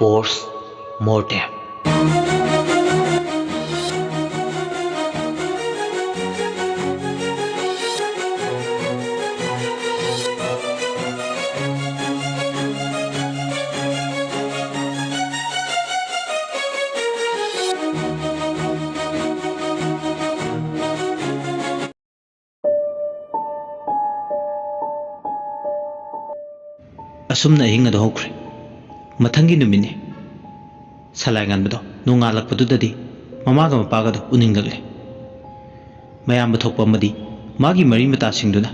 post mortem. असुमना अहिंग अदो हौख्रे मथंगी नुमिनि सलाय गानबदो नोंगालकपदुददि ममागा मपागदो उनिंगले मयाम थोकपा मदि मागी मरी मतासिंगदुना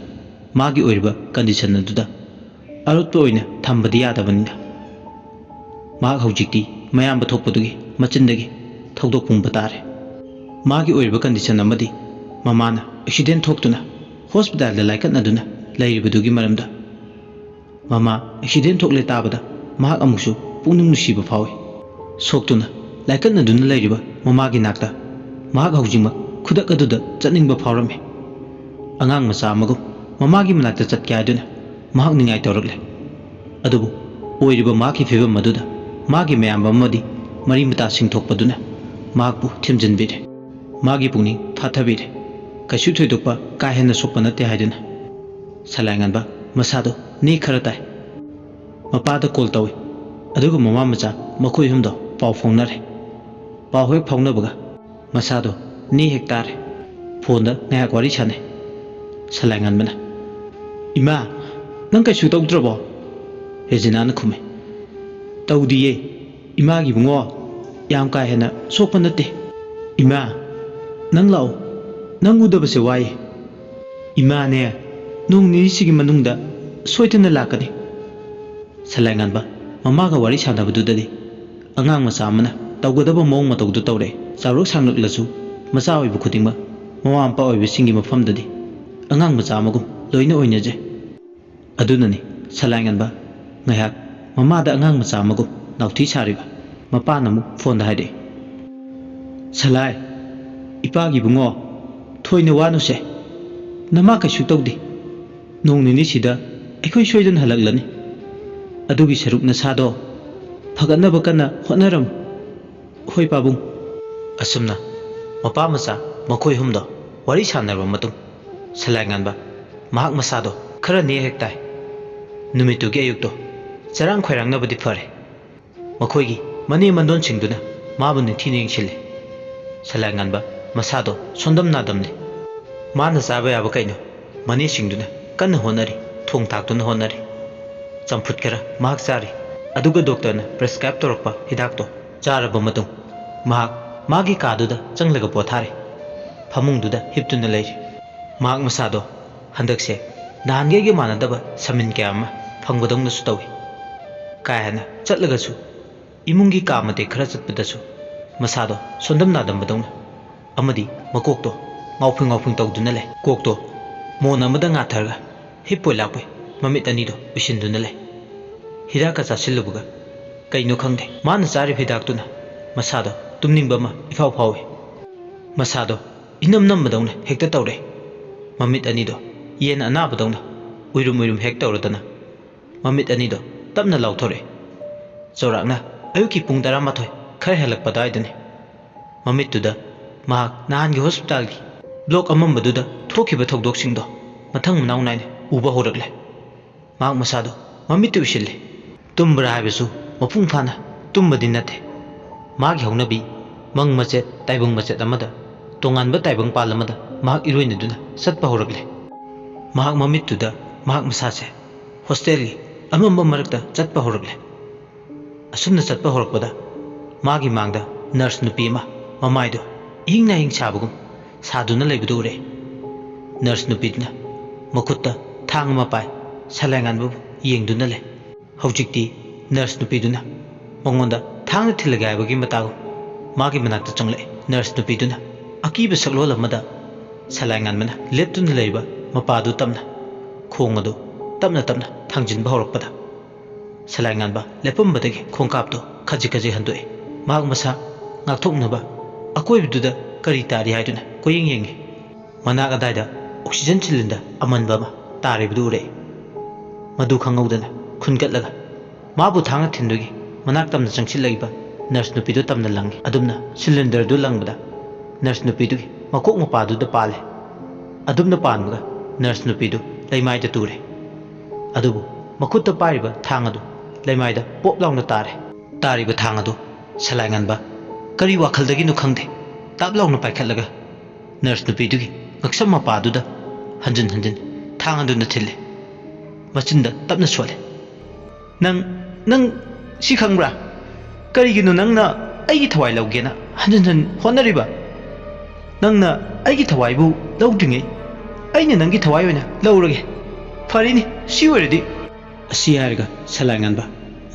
मागी ओइरबा कंडीशन अदुदा अरुत्पा ओइना थंबदि यादबनिना माग हौजिक्ति मयाम थोकपदुगी मचिंदगी थौदोकपुंबा तारे मागी ओइरबा कंडीशन अमदि ममाना एक्सीडेंट थोक्तुना हॉस्पिटल लाइकतनदुना लैरिबदुगी मरमदा ममा एक्सीडेंट थोकले ताबदा महाक अमुसु पुंगनिंग नुसिबा फावे सोक्तुना लाइकतनदुना लैरिबा ममागी नाक्ता महाक हौजिंगमा खुदक अदुदा चटनिंगबा फावरमे अंगांग मचा अमगुम ममागी मनाक्ता चटके हादुना महाक निंगाय तौरकले अदुबु ओइरिबा मागी फिबम मदुदा मागी मयाम अमदि मरी मता सिंथोकपदुना महाकपु थिमजिनबिरे मागी पुंगनिंग फाथबिरे कैसु थोइदोकपा का हेन्ना सोकपा नते हाइदुना सलायंगनबा मसादो नी खरा ताई मपादा कॉल तौई अदुगा ममा मचा मखोई हुमदो पाव फोंगनरे पाव हेक फोंगनबगा मसादो नी हेक तारे फोनदा नायक वारी साने सलायंगनबना इमा नंग कैसु तौद्रबो रेजिनाना खुमे तौदिये इमागी बुंगो याम का हेना सोकपा नते इमा नंग लाओ नंग उदबसे वाई इमा ने नोंग निसिगी मनुंगदा सोइतना लाकनी सलायंगनबा ममागा वारी सानबदुददि अंगांग मचा अमना तौगदबा मौंग मतौदु तौरे चारोक सांगलकलसु मचा ओइबु खुदिंगबा ममा मपा ओइबसिंगी मफमददि अंगांग मचा अमगुम लोइना ओइनजे अदुननी सलायंगनबा ngayak mamada angang macha amagum nauthi sariba mapana mu phone haide salai ipagi bungo thoina wanu se nama kaisu tawdi nong nini sida ekhoi soidan halaklani adugi saruk na sado phagana bakana honaram hoi pabung asumna mapa macha makhoi humdo wari sanarba matung salanganba mahak masado khara ne hektai numitu ge ayukto charang khoirangna budi phare makhoigi mani mandon singduna mabuni thini yengchile salanganba masado sondam nadamle mana saba yaba kaino mani singduna kan honari thong taktuna honari champut kara mahak chari aduga doctor na prescribe torokpa hidak to charaba matung mahak magi kaduda changlaga pothare phamung duda hiptuna leiri mahak masado handakse nahange ge manadaba samin kyama phanggodong na su tawi kaihana chatlagasu imungi kamate khara chatpadasu masado sondam nadam badong amadi makokto ngauphing tawduna le kokto mon amada nga tharga hipoi lakpoi mamit ani do usinduna le hira ka chasillubuga kaino khangde man chari hidak tuna masado tumningba ma ifaw phawe masado inam nam badong hekta tawre mamit ani do yen ana badong uirum hek tawradana mamit ani do tapna lauthore chorakna ayuki pung 12 khare helak padaidane mamit tuda mahak nahan gi hospital gi block amambaduda thokiba thokdok singdo mathang manaw naine uba horakle mahak masado mamit tu shille tumbra habesu mapung phana tumbadi nate magi hongnabi mang machet taibung machet amada tonganba taibung palamada mahak iroina duna satpa horakle mahak mamit tuda mahak masase hostel gi amamba marakta chatpa horakle asumna chatpa horakpada magi mangda nurse nupi ma mamaido ingna ing sabugum saduna leibudu ure nurse nupidna makutta thang ma pai salangan bu yengduna le haujikti nurse nupiduna mongonda thang thilagai bagi matagu magi manakta changle nurse nupiduna akiba saklol amada salangan mana leptuna leiba mapadu tamna khongadu tamna thangjinba horakpada salanganba lepambadagi khongkapto khaji handoi mag masa ngakthoknaba akoibiduda kari tari haiduna koyeng yengi manak adaida oxygen cylinder amanba ma taribidu ure madu khangawdana khungatlaga mabu thanga thindugi manak tamna changsilaiba nurse nupidu tamna langi adumna cylinder du langbada nurse nupidu makok mapadu da pale adumna panbaga nurse nupidu laimai da ture adubu makutta pariba thang adu laimai da pop launa tare tariba thang adu salanganba kari wakaldagi nu khangde tap launa paikhatlaga nurse nupidu ngaksam mapadu da hanjin hanjin thang adu na thille machinda tapna sole nang si khangbra karigino nangna aigi thawai laugena hanjin han honariba nangna aigi thawai bu laudringai aina nangi thawai oina laurage farini si oiradi asi harga salanganba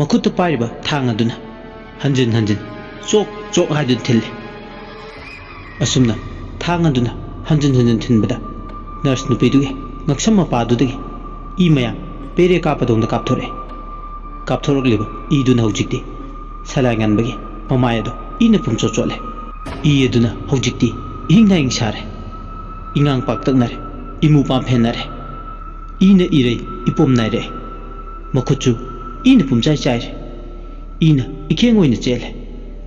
makutta pariba thang aduna hanjin hanjin chok haidun thille asumna thang aduna hanjin hanjin thinbada nurse nupidugi ngaksam mapadudagi I mayam pere kapadongda kapthore kapthorokliba iduna hojikti salanganbagi mamayado ina pumcho chole aduna hojikti ingna ingsare ingang paktaknare imu pamphenare ina irei ipomnaire makhuchu ina pumchai chaire ina ikhengoina chele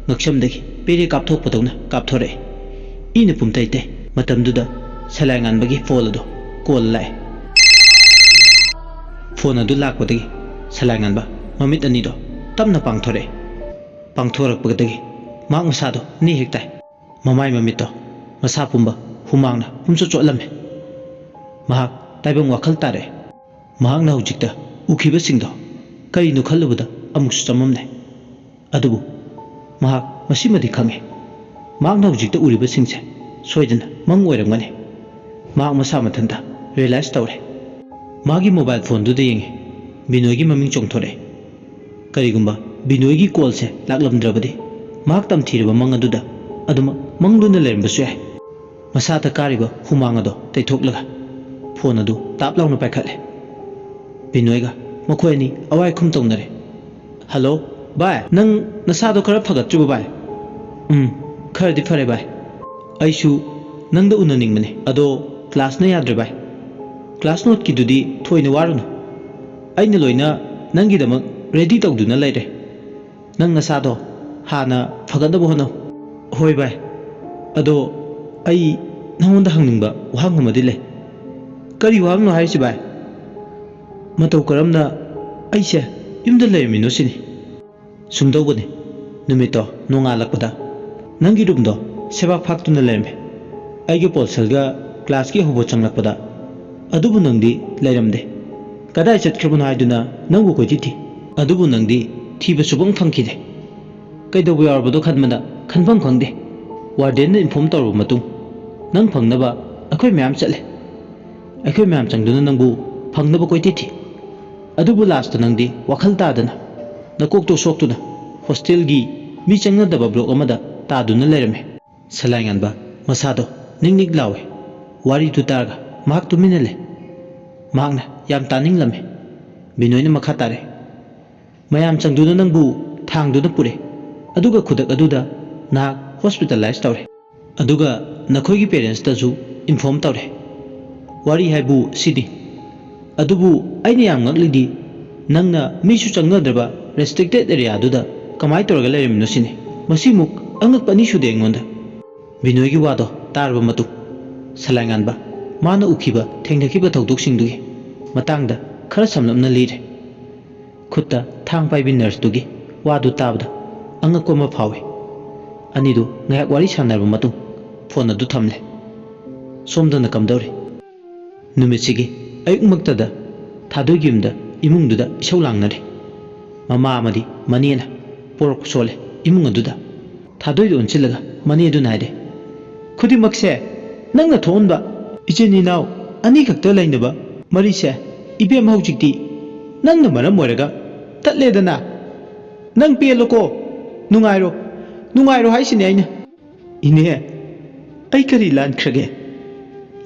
ngaksamdagi pere kapthokpadongna kapthore ina pumtaite matamduda salanganbagi folado kol lai phone adu lakpadagi salanganba mamit anido tamna pangthore pangthorakpadagi mak masado ni hektai mamai mamito masa pumba humangna humcho chotlame mahak taibang wakhal tare mahakna hujikta ukhiba singdo kari nu khalubada amuksu chamamne adubu mahak masimadi khange mahakna hujikta uriba singse soidana mang oiramgani mahak masa mathanta realize tawre magi mobile phone du de yenge Binoy gi maming chongthore karigumba Binoy gi call se laklamdrabadi mak tam thirba mangaduda aduma mangduna lermbasu yai masata kariba humangado taithoklaga phone adu taplawna paikhatle Binoy ga makhoi awai khum tongnare hello bye nang nasado khara phagatruba bye khardi phare bye aishu nangda unaningmane ado class na yadre bye class note ki dudi thoina waruna aina loina nangi damak ready tawduna leire nang nasado hana phagadabo hono hoi bai ado ai nangonda hangningba wahang amadi le kari wahangno haisi bai matau karamna aise yumda leimino sini sumdawbane numito nongalakpada nangi rumdo sebak phaktuna leime aige polsalga class ki hobo changlakpada adubu nangdi leiramde kadai chatkhirbuno haiduna nangbu koitithi adubu nangdi thiba subang phangkhide kaidobu yarbado khanmada khanfam khangde warden na inform tawru matung nang phangnaba akhoi myam chatle akhoi myam changduna nangbu phangnaba koitithi adubu last nangdi wakhal tadana nakokto soktuna hostel gi mi changnadaba block amada taduna leirame salanganba masado ningnik lawe wari tu targa mak tuminale makna yam taning lame Binoyna makha tare mayam changduna nangbu thangduna pure aduga khudak aduda na hospitalize tawre aduga nakhoi gi parents ta ju inform tawre wari haibu sidi adubu aina yam ngaklidi nangna misu changnadraba restricted area aduda kamai torga lerimno sini masimuk angak pani shude ngonda Binoy gi wado tarba matu salanganba mana ukhiba thengnakiba thawdoksingdugi matangda khara samlamna lire khutta thang paibi nurse dugi wadu tabda angakoma phawe anidu ngayak wari sanarba matu phone adu thamle somdana kamdawre numisigi ayuk maktada thadogimda imungduda isau langnare mama amadi maniena porok sole imung aduda thadoi onchilaga mani adu naide khudi makse nangna thonba icheni naw ani khakta lainaba marise ibem haujikti nangna maram oiraga tatledana nang peloko nungairo haisine aina ine ai kari lan khrage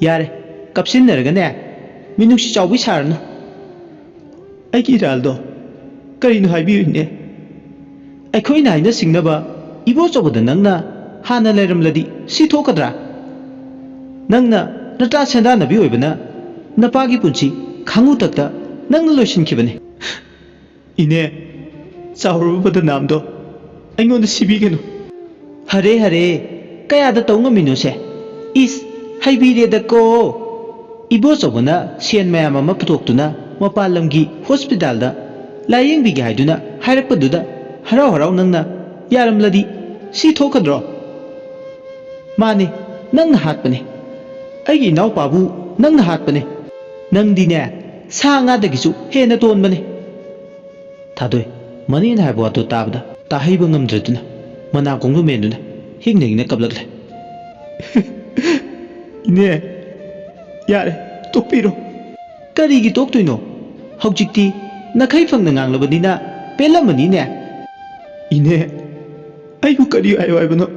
yare kapsinnaraga ne minuksi chawbi sarna ai ki raldo kari nu haibi ne ai khoina haina singnaba ibo choboda nangna hana leramladi si thokadra nangna nata senda nabi oibana napagi punchi khangu takta nangna loishin khibane ine चाउरब बदनामदो अइंगोंद सिबिगनु Hare Hare कयादा तौंगमिनोसे इस हाइबिरेदको इबोचौबना सेन मयाम अमा पुथोक्तुना मपाल लमगी हॉस्पिटलदा लायेंबिगे हाइदुना हाइरकपदुदा हराव हराव नंगना यारमलदी सी थोकद्रो माने नंग हातपने अइगी इनाउपाबु नंग हातपने नंगदिने सा ngaदगिसु हेना तोनबने थादोय मनीन हाइबो वातो ताबदा ताहैब ngamdraduna mana konglu menduna hingningna kablakle ine yare tokpiro karigi toktuino haujikti nakhai phangna nganglabadina pelamani ne ine aibu kari ayo aibano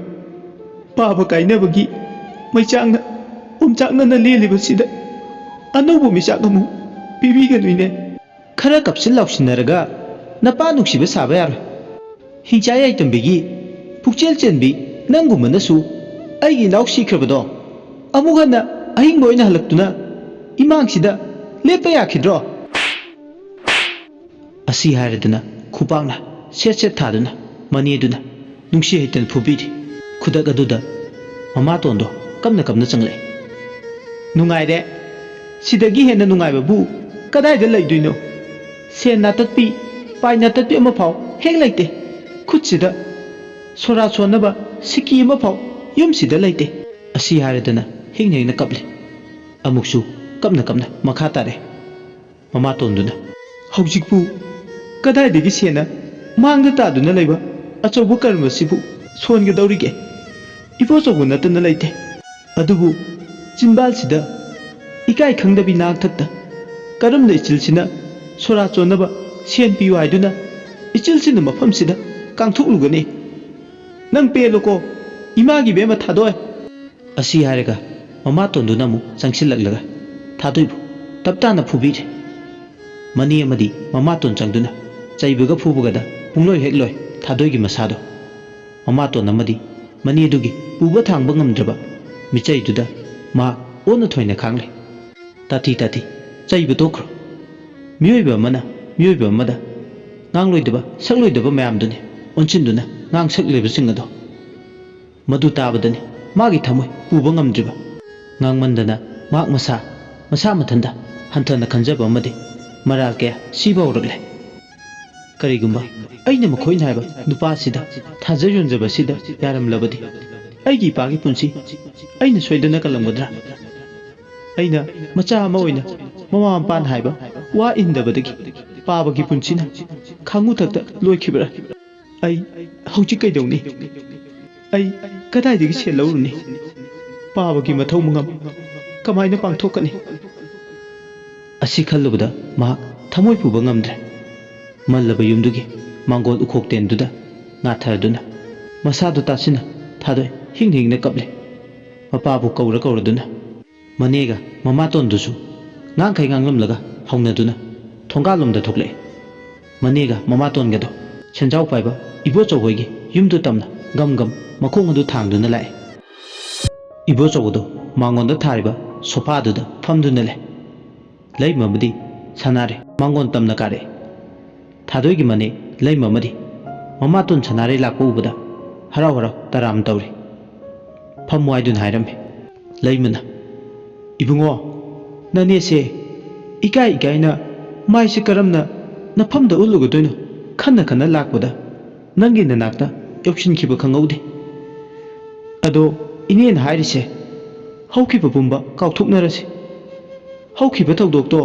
paba kainabagi maichangna umchangna na lelibasida anobu michakamu pibiganu khara kapsil lauksinaraga napa nuksiba saba yaro हिंचा याइतंबिगी पुक्चेल चेनबी नंगुमनसु अइगी नाउ सिख्रबदो अमुगना अहिंग बोइना हलक्तुना इमांगसिदा लेपा याखिद्रो असि हारदना खुपांगना सेट सेट थादुना मनीदुना नुंसी हैतन फुबीदि खुदक अदुदा ममातोंदो कमना कमना चंगले नुंगाइरे सिदगी हेना नुंगाइबबु कदाइदा लैदुइनो सेन नातत्पी पाइ नातत्पी अमा फाव हेग लैते खुदसिदा सोरा सोनबा सिकी अमा फाव युमसिदा लैते असि हारदना हिंगनेना कपले अमुक्सु कमना कमना मखा तारे ममातोंदुना हौजिकपु कदाइदगी सेना मांगदा तादुना लैबा अचौबु कर्मसिबु सोनगदौरिगे इबोचौबु नतना लैते अदुबु चिनबालसिदा इकाई खंगदबि नागथक्ता करमना इचिलसिना सोरा सोनबा सेन पियु हाइदुना इचिलसिना मफमसिदा कांथुलुगने नंग पेलोको इमागी बेमा थादोय असि हारेगा ममातोंदुना मु चंगसिललगा थादोइबु तपताना फुबीरे मनी अमदी ममातोन चंगदुना चैबगा फुबगदा पुंलोय हेगलोय थादोइगी मसादो ममातोन अमदी मनी दुगी पुबा थांगबा ngamdraba मिचैदुदा मा ओना थोइना खांगले ताती ताती चैबु तोख्रो मियोइबा मना मियोइबा मदा ngangloi sakloidaba mayamdune onchinduna ngang saklebasingado madu tabadane magi thamoi puba ngamdriba ngangmandana mak masa mathanda hantana khanjaba amade maral kaya siba uragle karigumba aina makhoina haiba nupa sida thajayonjaba sida yaramlabadi aigi pagi punsi aina soidana kalamgadra aina macha ama oina mama ampan haiba wa indabadagi पाबगी पुंसिना खांगु थक्ता लोइखिबरा आई हौजि कैदौनी आई कदाइदगी से लौरुनी पाबगी मथौ मुंगम कमाइना पांथोकनी असि खल्लुबदा मा थमोइ पुबा ngamdre मल्लबा युमदुगी मांगोल उखोक्तेनदुदा नाथरदुना मसादु तासिना थादोय हिंगहिंगना कपले मपाबु कौरदुना मनेगा ममातोंदुसु ngang ngamlага हौनदुना थोंगालुमदा थोकले मनेगा ममातोनगदो सेंजाव पाइबा इबोचौगोगी युमदु तमना गम गम मखोंगदु थांगदुना लाए इबोचौगदो मांगोंदा थारिबा सोफादुदा फमदुना ले लैमबदी सनारे मांगोन तमना कारे थादोइगी मने लैममदी ममातोन सनारे लाको उबदा हराव हराव तराम तौरे फमवाइदुन हाइरमे लैमना इबुंगो ननेसे इकाई इकाइना माइसे करमना नफमदा उलुगदोइनो खन्ना खन्ना लाकपदा नंगी ननाक्ता योक्सिनखिबा खंगौदे अदो इनेन हाइरिसे हौखिबा बुंबा काउथोकनरसे हौखिबा थौदोक्तो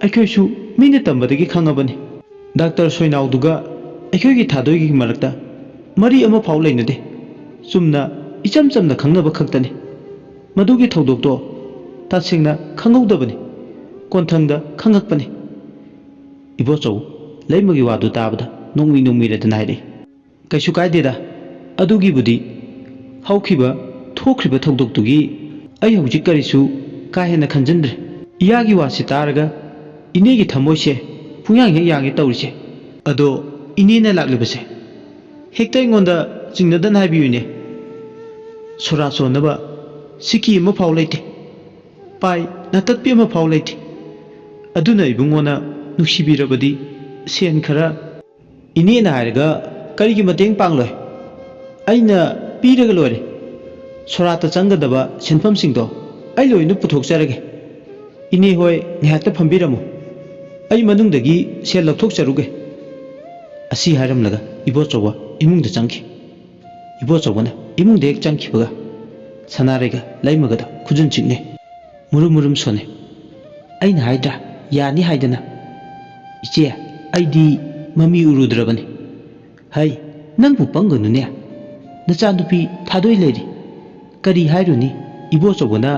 अखोइसु मिने तंबदगी खंगबने डॉक्टर सोइनाउदुगा अखोइगी थादोइगी मरक्ता मरी अमा फाउ लैनदे चुमना इचम चमना खंगनबा खक्तने मदुगी थौदोक्तो तासेंगना खंगौदबने कोंथंगदा खंगकपने इबोचौ लैमगी वादु ताबदा नोंमी नोंमीरेदना हाइरे कैसु कायदेदा अदुगीबुदी हौखिबा थोख्रिबा थौदोक्तुगी अइ हौजिक करिसु काहेना खंजंद्रे इयागी वासि तारगा इनेगी थमोइसे पुयांग हे यांगे तौरिसे अदो इनेना लाक्लिबसे हेक्ता इंगोंदा चिंगनदन हाइबियुने सोरा सोनबा सिकी अमा फाउ लैते पाइ नातत्पि अमा फाउ लैते अदुना इबुंगोना नुसिबिरबदी सेन खरा ꯏꯅꯦꯅ ꯍꯥꯏꯔꯒ ꯀꯔꯤꯒꯤ ꯃꯇꯦꯡ ꯄꯥꯡꯂꯣꯏ ꯑꯩꯅ ꯄꯤꯔꯒ ꯂꯣꯏꯔꯦ ꯁꯣꯔꯥꯠꯇ ꯆꯪꯒꯗꯕ ꯁꯦꯟꯐꯝꯁꯤꯡꯗꯣ ꯑꯩ ꯂꯣꯏꯅ ꯄꯨꯊꯣꯛꯆꯔꯒꯦ ꯏꯅꯦ ꯍꯣꯏ ꯉꯥꯏꯍꯥꯛꯇ ꯐꯝꯕꯤꯔꯝꯃꯨ ꯑꯩ ꯃꯅꯨꯡꯗꯒꯤ ꯁꯦꯜ ꯂꯧꯊꯣꯛꯆꯔꯨꯒꯦ ꯑꯁꯤ ꯍꯥꯏꯔꯝꯂꯒ ꯏꯕꯣꯆꯧꯕ ꯏꯃꯨꯡꯗ ꯆꯪꯈꯤ ꯏꯕꯣꯆꯧꯕꯅ ꯏꯃꯨꯡꯗ ꯍꯦꯛ ꯆꯪꯈꯤꯕꯒ ꯁꯅꯥꯔꯩꯒ ꯂꯩꯃꯒꯗ ꯈꯨꯖꯤꯟ ꯆꯤꯛꯅꯩ ꯃꯨꯔꯨꯝ ꯃꯨꯔꯨꯝ ꯁꯣꯟꯅꯩ ꯑꯩꯅ ꯍꯥꯏꯗ꯭ꯔꯥ ꯌꯥꯅꯤ ꯍꯥꯏꯗꯅ ꯏꯆꯦ ꯑꯩꯗꯤ ꯃꯃꯤ ꯎꯔꯨꯗ꯭ꯔꯕꯅꯤ ꯍꯩ ꯅꯪꯕꯨ ꯄꯪꯒꯅꯨꯅꯦ ꯅꯆꯥꯅꯨꯄꯤ ꯊꯥꯗꯣꯏ ꯂꯩꯔꯤ ꯀꯔꯤ ꯍꯥꯏꯔꯨꯅꯤ ꯏꯕꯣꯆꯧꯕꯅ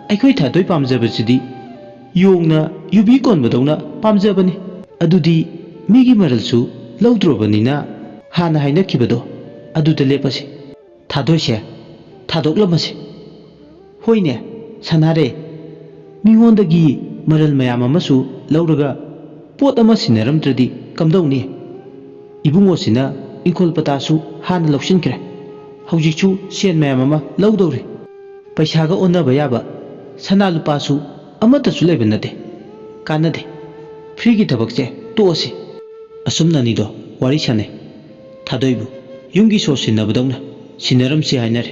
ꯑꯩꯈꯣꯏ ꯊꯥꯗꯣꯏ ꯄꯥꯝꯖꯕꯁꯤꯗꯤ ꯌꯣꯡꯅ ꯌꯨꯕꯤ ꯀꯣꯟꯕꯗꯧꯅ ꯄꯥꯝꯖꯕꯅꯤ ꯑꯗꯨꯗꯤ ꯃꯤꯒꯤ ꯃꯔꯜꯁꯨ ꯂꯧꯗ꯭ꯔꯕꯅꯤꯅ ꯍꯥꯟꯅ ꯍꯥꯏꯅꯈꯤꯕꯗꯣ ꯑꯗꯨꯗ ꯂꯦꯞꯄꯁꯤ ꯊꯥꯗꯣꯏꯁꯦ ꯊꯥꯗꯣꯛꯂꯝꯃꯁꯤ ꯍꯣꯏꯅꯦ ꯁꯅꯥꯔꯦ ꯃꯤꯉꯣꯟꯗꯒꯤ ꯃꯔꯜ ꯃꯌꯥꯝ ꯑꯃꯁꯨ ꯂꯧꯔꯒ ꯄꯣꯠ ꯑꯃ ꯁꯤꯟꯅꯔꯝꯗ꯭ꯔꯗꯤ ꯀꯝꯗꯧꯅꯤ ꯏꯕꯨꯡꯉꯣꯁꯤꯅ ꯏꯪꯈꯣꯜ ꯄꯇꯥꯁꯨ ꯍꯥꯟꯅ ꯂꯧꯁꯤꯟꯈ꯭ꯔꯦ ꯍꯧꯖꯤꯛꯁꯨ ꯁꯦꯟ ꯃꯌꯥꯝ ꯑꯃ ꯂꯧꯗꯧꯔꯤ ꯄꯩꯁꯥꯒ ꯑꯣꯟꯅꯕ ꯌꯥꯕ ꯁꯅꯥ ꯂꯨꯄꯥꯁꯨ ꯑꯃꯠꯇꯁꯨ ꯂꯩꯕ ꯅꯠꯇꯦ ꯀꯥꯟꯅꯗꯦ ꯐ꯭ꯔꯤꯒꯤ ꯊꯕꯛꯁꯦ ꯇꯣꯛꯑꯁꯤ ꯑꯁꯨꯝꯅ ꯑꯅꯤꯗꯣ ꯋꯥꯔꯤ ꯁꯥꯟꯅꯩ ꯊꯥꯗꯣꯏꯕꯨ ꯌꯨꯝꯒꯤ ꯁꯣ ꯁꯤꯟꯅꯕꯗꯧꯅ ꯁꯤꯟꯅꯔꯝꯁꯤ ꯍꯥꯏꯅꯔꯦ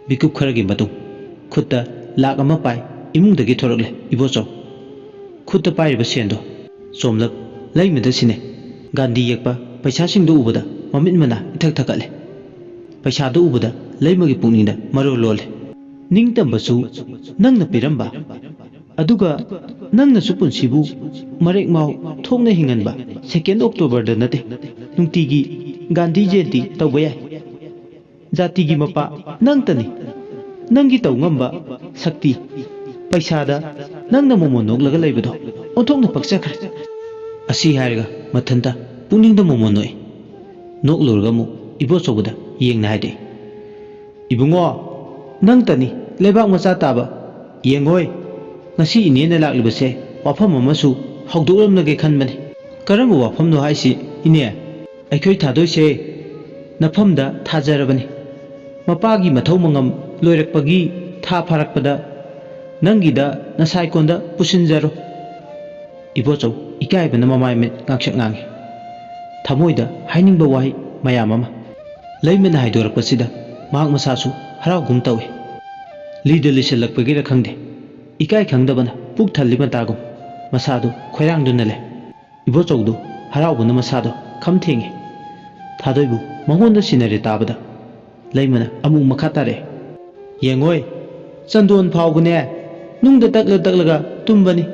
ꯃꯤꯀꯨꯞ ꯈꯔꯒꯤ ꯃꯇꯨꯡ ꯈꯨꯠꯇ ꯂꯥꯛ ꯑꯃ ꯄꯥꯏ ꯏꯃꯨꯡꯗꯒꯤ ꯊꯣꯔꯛꯂꯦ ꯏꯕꯣꯆꯧ ꯈꯨꯠꯇ ꯄꯥꯏꯔꯤꯕ ꯁꯦꯟꯗꯣ ꯆꯣꯝꯂꯛ ꯂꯩꯃꯗ ꯁꯤꯟꯅꯩ ꯒꯥꯟꯙꯤ ꯌꯦꯛꯄ ꯄꯩꯁꯥꯁꯤꯡꯗꯨ ꯎꯕꯗ ꯃꯃꯤꯠ ꯃꯅꯥ ꯏꯊꯛ ꯊꯛꯀꯠꯂꯦ ꯄꯩꯁꯥꯗꯨ ꯎꯕꯗ ꯂꯩꯃꯒꯤ ꯄꯨꯛꯅꯤꯡꯗ ꯃꯔꯨ ꯂꯣꯜꯂꯦ ꯅꯤꯡꯇꯝꯕꯁꯨ ꯅꯪꯅ ꯄꯤꯔꯝꯕ ꯑꯗꯨꯒ ꯅꯪꯅꯁꯨ ꯄꯨꯟꯁꯤꯕꯨ ꯃꯔꯦꯛ ꯃꯥꯎ ꯊꯣꯛꯅ ꯍꯤꯡꯍꯟꯕ 2 ꯑꯣꯛꯇꯣꯕꯔꯗ ꯅꯠꯇꯦ ꯅꯨꯡꯇꯤꯒꯤ ꯒꯥꯟꯙꯤ ꯖꯌꯟꯇꯤ ꯇꯧꯕ ꯌꯥꯏ ꯖꯥꯇꯤꯒꯤ ꯃꯄꯥ ꯅꯪꯇꯅꯤ ꯅꯪꯒꯤ ꯇꯧ ꯉꯝꯕ ꯁꯛꯇꯤ ꯄꯩꯁꯥꯗ ꯅꯪꯅ ꯃꯣꯃꯣꯟ ꯅꯣꯛꯂꯒ ꯂꯩꯕꯗꯣ ꯑꯣꯟꯊꯣꯛꯅ ꯄꯛꯆꯈ꯭ꯔꯦ ꯑꯁꯤ ꯍꯥꯏꯔꯒ ꯃꯊꯟꯇ ꯄꯨꯛꯅꯤꯡꯗ ꯃꯣꯃꯣꯟ ꯅꯣꯛꯏ ꯅꯣꯛꯂꯨꯔꯒ ꯑꯃꯨꯛ ꯏꯕꯣꯆꯧꯕꯗ ꯌꯦꯡꯅ ꯍꯥꯏꯔꯛꯏ ꯏꯕꯨꯡꯉꯣ ꯅꯪꯇꯅꯤ ꯂꯩꯕꯥꯛ ꯃꯆꯥ ꯇꯥꯕ ꯌꯦꯡꯉꯣꯏ ꯉꯁꯤ ꯏꯅꯦꯅ ꯂꯥꯛꯂꯤꯕꯁꯦ ꯋꯥꯐꯝ ꯑꯃꯁꯨ ꯍꯧꯗꯣꯛꯂꯝꯂꯒꯦ ꯈꯟꯕꯅꯤ ꯀꯔꯝꯕ ꯋꯥꯐꯝꯅꯣ ꯍꯥꯏꯁꯤ ꯏꯅꯦ ꯑꯩꯈꯣꯏ ꯊꯥꯗꯣꯏꯁꯦ ꯅꯐꯝꯗ ꯊꯥꯖꯔꯕꯅꯤ ꯃꯄꯥꯒꯤ ꯃꯊꯧ ꯃꯉꯝ ꯂꯣꯏꯔꯛꯄꯒꯤ ꯊꯥ ꯐꯥꯔꯛꯄꯗ ꯅꯪꯒꯤꯗ ꯅꯁꯥꯏꯀꯣꯟꯗ ꯄꯨꯁꯤꯟꯖꯔꯣ ꯏꯕꯣꯆꯧ ꯏꯀꯥꯏꯕꯅ ꯃꯃꯥꯏ ꯃꯤꯠ ꯉꯥꯡꯁꯛ ꯉꯥꯡꯉꯤ ꯊꯃꯣꯏꯗ ꯍꯥꯏꯅꯤꯡꯕ ꯋꯥꯍꯩ ꯃꯌꯥꯝ ꯑꯃ ꯂꯩꯃꯅ ꯍꯥꯏꯗꯣꯔꯛꯄꯁꯤꯗ ꯃꯍꯥꯛ ꯃꯁꯥꯁꯨ ꯍꯔꯥꯎꯒꯨꯝ ꯇꯧꯏ ꯂꯤꯗ ꯂꯤꯁꯜꯂꯛꯄꯒꯤꯔ ꯈꯪꯗꯦ ꯏꯀꯥꯏ ꯈꯪꯗꯕꯅ ꯄꯨꯛ ꯊꯜꯂꯤ ꯃꯇꯥꯒꯨꯝ ꯃꯁꯥꯗꯨ ꯈꯣꯏꯔꯥꯡꯗꯨꯅ ꯂꯩ ꯏꯕꯣꯆꯧꯗꯨ ꯍꯔꯥꯎꯕꯅ ꯃꯁꯥꯗꯣ ꯈꯝ ꯊꯦꯡꯉꯤ ꯊꯥꯗꯣꯏꯕꯨ ꯃꯉꯣꯟꯗ ꯁꯤꯟꯅꯔꯦ ꯇꯥꯕꯗ ꯂꯩꯃꯅ ꯑꯃꯨꯛ ꯃꯈꯥ ꯇꯥꯔꯛꯑꯦ ꯌꯦꯡꯉꯣꯏ ꯆꯟꯗꯣꯟ ꯐꯥꯎꯕꯅꯦ ꯅꯨꯡꯗ ꯇꯛꯂ ꯇꯛꯂꯒ ꯇꯨꯝꯕꯅꯤ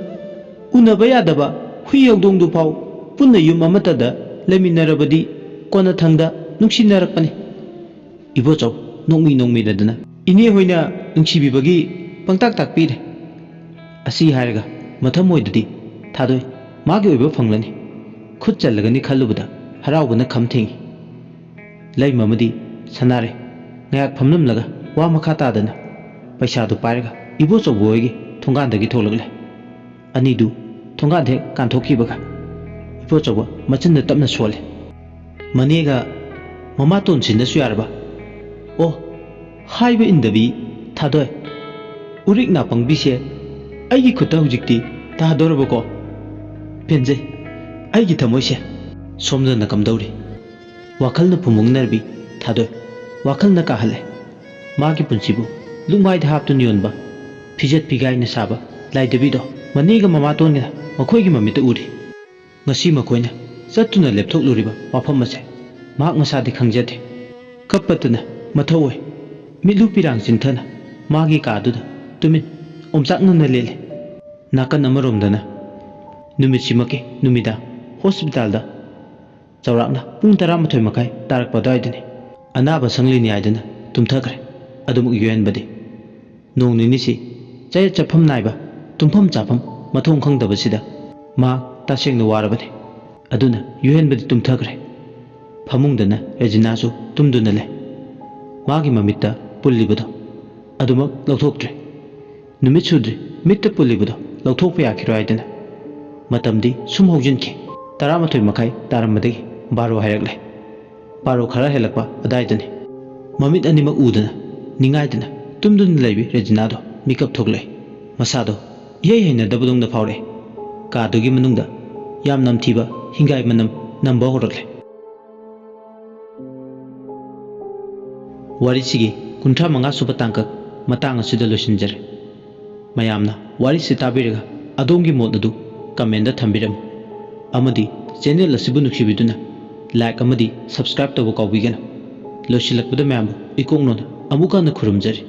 ꯎꯅꯕ ꯌꯥꯗꯕ ꯍꯨꯏ ꯍꯧꯗꯣꯡꯗꯨ ꯐꯥꯎ ꯄꯨꯟꯅ ꯌꯨꯝ ꯑꯃꯠꯇꯗ ꯂꯩꯃꯤꯟꯅꯔꯕꯗꯤ ꯀꯣꯟꯅꯊꯪꯗ ꯅꯨꯡꯁꯤꯅꯔꯛꯄꯅꯤ ꯏꯕꯣꯆꯧ ꯅꯣꯛꯃꯤ ꯅꯣꯛꯃꯤꯔꯗꯅ ꯏꯅꯦ ꯍꯣꯏꯅ ꯅꯨꯡꯁꯤꯕꯤꯕꯒꯤ ꯄꯪꯇꯥꯛ ꯇꯥꯛꯄꯤꯔꯦ ꯑꯁꯤ ꯍꯥꯏꯔꯒ ꯃꯊꯃꯣꯏꯗꯗꯤ ꯊꯥꯗꯣꯏ ꯃꯥꯒꯤ ꯑꯣꯏꯕ ꯐꯪꯂꯅꯤ ꯈꯨꯠ ꯆꯜꯂꯒꯅꯤ ꯈꯜꯂꯨꯕꯗ ꯍꯔꯥꯎꯕꯅ ꯈꯝ ꯊꯦꯡꯉꯤ ꯂꯩꯃ ꯑꯃꯗꯤ ꯁꯅꯥꯔꯦ ꯉꯥꯏꯍꯥꯛ ꯐꯝꯂꯝꯂꯒ ꯋꯥ ꯃꯈꯥ ꯇꯥꯗꯅ ꯄꯩꯁꯥꯗꯨ ꯄꯥꯏꯔꯒ ꯏꯕꯣꯆꯧꯕ ꯍꯣꯏꯒꯤ ꯊꯣꯡꯒꯥꯟꯗꯒꯤ ꯊꯣꯛꯂꯛꯂꯦ ꯑꯅꯤꯗꯨ ꯊꯣꯡꯒꯥꯟꯗ ꯍꯦꯛ ꯀꯥꯟꯊꯣꯛꯈꯤꯕꯒ ꯏꯕꯣꯆꯧꯕ ꯃꯆꯤꯟꯗ ꯇꯞꯅ ꯁꯣꯜꯂꯦ ꯃꯅꯦꯒ ꯃꯃꯥꯇꯣꯟꯁꯤꯅꯁꯨ ꯌꯥꯔꯕ ꯑꯣ ꯍꯥꯏꯕ ꯏꯟꯗꯕꯤ ꯊꯥꯗꯣꯏ ꯎꯔꯤꯛ ꯅꯥꯄꯪꯕꯤꯁꯦ ꯑꯩꯒꯤ ꯈꯨꯠꯇ ꯍꯧꯖꯤꯛꯇꯤ ꯇꯥꯗꯧꯔꯕꯀꯣ ꯄꯦꯟꯖꯩ ꯑꯩꯒꯤ ꯊꯃꯣꯏꯁꯦ ꯁꯣꯝꯗꯅ ꯀꯝꯗꯧꯔꯤ ꯋꯥꯈꯜꯅ ꯐꯨꯃꯨꯡꯅꯔꯕꯤ ꯊꯥꯗꯣꯏ ꯋꯥꯈꯜꯅ ꯀꯥꯍꯜꯂꯦ ꯃꯥꯒꯤ ꯄꯨꯟꯁꯤꯕꯨ ꯂꯨꯛꯃꯥꯏꯗ ꯍꯥꯞꯇꯨꯅ ꯌꯣꯟꯕ ꯐꯤꯖꯦꯠ ꯐꯤꯒꯥꯏꯅ ꯁꯥꯕ ꯂꯥꯏꯗꯕꯤꯗꯣ ꯃꯅꯦꯒ ꯃꯃꯥꯇꯣꯟꯒ ꯃꯈꯣꯏꯒꯤ ꯃꯃꯤꯠꯇ ꯎꯔꯤ ꯉꯁꯤ ꯃꯈꯣꯏꯅ ꯆꯠꯇꯨꯅ ꯂꯦꯞꯊꯣꯛꯂꯨꯔꯤꯕ ꯋꯥꯐꯝ ꯑꯁꯦ ꯃꯍꯥꯛ ꯃꯁꯥꯗꯤ ꯈꯪꯖꯗꯦ ꯀꯞꯄꯇꯅ ꯃꯊꯧ ꯑꯣꯏ ꯃꯤꯠꯂꯨ ꯄꯤꯔꯥꯡ ꯆꯤꯡꯊꯅ ꯃꯥꯒꯤ ꯀꯥꯗꯨꯗ ꯇꯨꯃꯤꯟ ꯑꯣꯝꯆꯥꯛꯅꯅ ꯂꯦꯜꯂꯤ ꯅꯥꯀꯟ ꯑꯃꯔꯣꯝꯗꯅ ꯅꯨꯃꯤꯠꯁꯤꯃꯛꯀꯤ ꯅꯨꯃꯤꯗꯥꯡ ꯍꯣꯁꯄꯤꯇꯥꯜꯗ ꯆꯥꯎꯔꯥꯛꯅ ꯄꯨꯡ 11:30 ꯇꯥꯔꯛꯄ ꯑꯗꯨꯋꯥꯏꯗꯅꯤ ꯑꯅꯥꯕ ꯁꯪꯂꯤꯅꯤ ꯍꯥꯏꯗꯨꯅ ꯇꯨꯝꯊꯈ꯭ꯔꯦ ꯑꯗꯨꯃꯛ ꯌꯣꯏꯍꯟꯕꯗꯤ ꯅꯣꯡ ꯅꯤꯅꯤꯁꯤ ꯆꯌꯦꯠ ꯆꯠꯐꯝ ꯅꯥꯏꯕ ꯇꯨꯝꯐꯝ ꯆꯥꯐꯝ ꯃꯊꯣꯡ ꯈꯪꯗꯕꯁꯤꯗ ꯃꯍꯥꯛ ꯇꯁꯦꯡꯅ ꯋꯥꯔꯕꯅꯤ ꯑꯗꯨꯅ ꯌꯣꯏꯍꯟꯕꯗꯤ ꯇꯨꯝꯊꯈ꯭ꯔꯦ ꯐꯃꯨꯡꯗꯅ ꯔꯦꯖꯤꯅꯥꯁꯨ ꯇꯨꯝꯗꯨꯅ ꯂꯩ ꯃꯥꯒꯤ ꯃꯃꯤꯠꯇ ꯄꯨꯜꯂꯤꯕꯗꯣ ꯑꯗꯨꯃꯛ ꯂꯧꯊꯣꯛꯇ꯭ꯔꯦ ꯅꯨꯃꯤꯠ ꯁꯨꯗ꯭ꯔꯤ ꯃꯤꯠꯇ ꯄꯨꯜꯂꯤꯕꯗꯣ ꯂꯧꯊꯣꯛꯄ ꯌꯥꯈꯤꯔꯣꯏ ꯍꯥꯏꯗꯅ ꯃꯇꯝꯗꯤ ꯁꯨꯝ ꯍꯧꯖꯤꯟꯈꯤ 11:30 ꯇꯥꯔꯝꯕꯗꯒꯤ 12 ꯍꯥꯏꯔꯛꯂꯦ 12 ꯈꯔ ꯍꯦꯜꯂꯛꯄ ꯑꯗꯥꯏꯗꯅꯤ ꯃꯃꯤꯠ ꯑꯅꯤꯃꯛ ꯎꯗꯅ ꯅꯤꯡꯉꯥꯏꯗꯅ ꯇꯨꯝꯗꯨꯅ ꯂꯩꯕꯤ ꯔꯦꯖꯤꯅꯥꯗꯣ ꯃꯤꯀꯞ ꯊꯣꯛꯂꯛꯏ ꯃꯁꯥꯗꯣ ꯏꯍꯩ ꯍꯩꯅꯗꯕꯗꯧꯅ ꯐꯥꯎꯔꯛꯏ ꯀꯥꯗꯨꯒꯤ ꯃꯅꯨꯡꯗ ꯌꯥꯝ ꯅꯝꯊꯤꯕ ꯍꯤꯡꯒꯥꯏ ꯃꯅꯝ ꯅꯝꯕ ꯍꯧꯔꯛꯂꯦ ꯋꯥꯔꯤꯁꯤꯒꯤ 35 ꯁꯨꯕ ꯇꯥꯡꯀꯛ ꯃꯇꯥꯡ ꯑꯁꯤꯗ ꯂꯣꯏꯁꯤꯟꯖꯔꯦ ꯃꯌꯥꯝꯅ ꯋꯥꯔꯤꯁꯤ ꯇꯥꯕꯤꯔꯒ ꯑꯗꯣꯝꯒꯤ ꯃꯣꯠ ꯑꯗꯨ ꯀꯃꯦꯟꯗ ꯊꯝꯕꯤꯔꯝꯃꯨ ꯑꯃꯗꯤ ꯆꯦꯅꯦꯜ ꯑꯁꯤꯕꯨ ꯅꯨꯡꯁꯤꯕꯤꯗꯨꯅ ꯂꯥꯏꯛ ꯑꯃꯗꯤ ꯁꯕꯁꯀ꯭ꯔꯥꯏꯕ ꯇꯧꯕ ꯀꯥꯎꯕꯤꯒꯅꯨ ꯂꯣꯏꯁꯤꯜꯂꯛꯄꯗ ꯃꯌꯥꯝꯕꯨ ꯏꯀꯣꯛꯅꯣꯅ ꯑꯃꯨꯛ ꯍꯟꯅ ꯈꯨꯔꯨꯝꯖꯔꯤ